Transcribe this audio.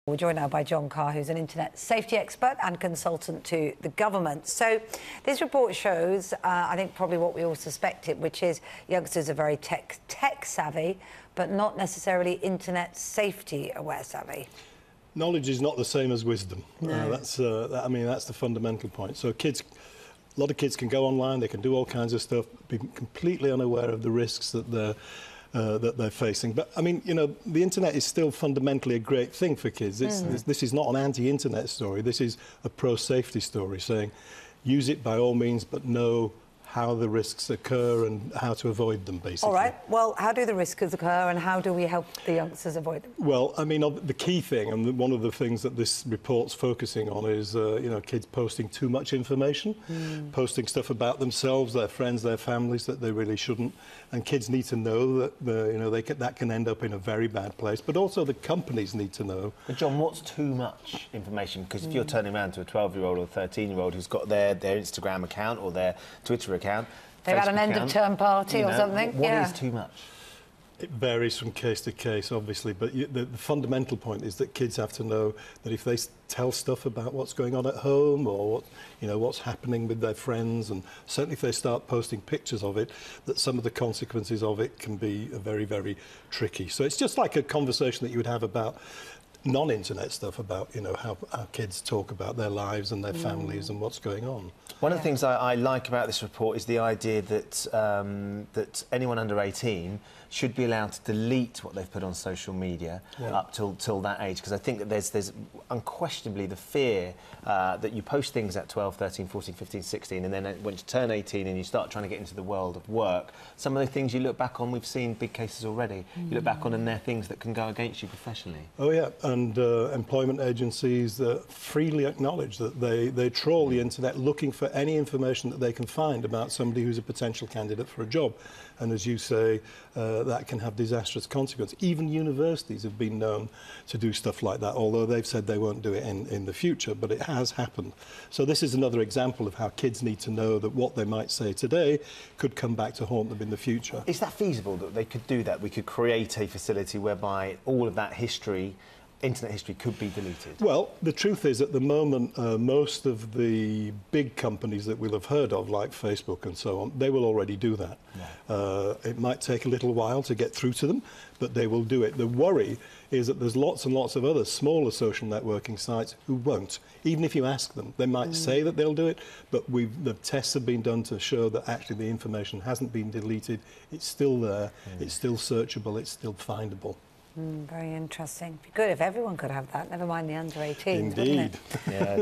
We're joined now by John Carr, who's an internet safety expert and consultant to the government. So this report shows, I think, probably what we all suspected, which is youngsters are very tech savvy, but not necessarily internet safety aware savvy. Knowledge is not the same as wisdom. No. That's the fundamental point. So a lot of kids can go online, they can do all kinds of stuff, be completely unaware of the risks that they're facing. But I mean, you know, the internet is still fundamentally a great thing for kids. This is not an anti-internet story. This is a pro-safety story, saying use it by all means, but know how the risks occur and how to avoid them, basically. All right. Well, how do the risks occur and how do we help the youngsters avoid them? Well, I mean, the key thing, and one of the things that this report's focusing on is, you know, kids posting too much information, posting stuff about themselves, their friends, their families that they really shouldn't. And kids need to know that, that can end up in a very bad place. But also the companies need to know. But John, what's too much information? Because if you're turning around to a 12-year-old or a 13-year-old who's got their Instagram account or their Twitter account, they've had an end-of-term party or something. What is too much? It varies from case to case, obviously, but the fundamental point is that kids have to know that if they tell stuff about what's going on at home or what's happening with their friends, and certainly if they start posting pictures of it, that some of the consequences of it can be very, very tricky. So it's just like a conversation that you would have about non-internet stuff, about how kids talk about their lives and their families and what's going on. One of the things I like about this report is the idea that that anyone under 18 should be allowed to delete what they've put on social media up till that age, because I think that there's unquestionably the fear that you post things at 12, 13, 14, 15, 16, and then when you turn 18 and you start trying to get into the world of work, some of the things you look back on, we've seen big cases already, you look back on and they're things that can go against you professionally. Oh yeah, and employment agencies freely acknowledge that they trawl the internet looking for any information that they can find about somebody who's a potential candidate for a job. And as you say, that can have disastrous consequences. Even universities have been known to do stuff like that, although they've said they won't do it in the future, but it has happened. So this is another example of how kids need to know that what they might say today could come back to haunt them in the future. Is that feasible, that they could do that? We could create a facility whereby all of that history, internet history, could be deleted? Well, the truth is, at the moment, most of the big companies that we'll have heard of, like Facebook and so on, they will already do that. Yeah. It might take a little while to get through to them, but they will do it. The worry is that there's lots and lots of other smaller social networking sites who won't. Even if you ask them, they might say that they'll do it, but the tests have been done to show that actually the information hasn't been deleted. It's still there, it's still searchable, it's still findable. Very interesting. It'd be good if everyone could have that, never mind the under 18s, Indeed. wouldn't it? Yeah.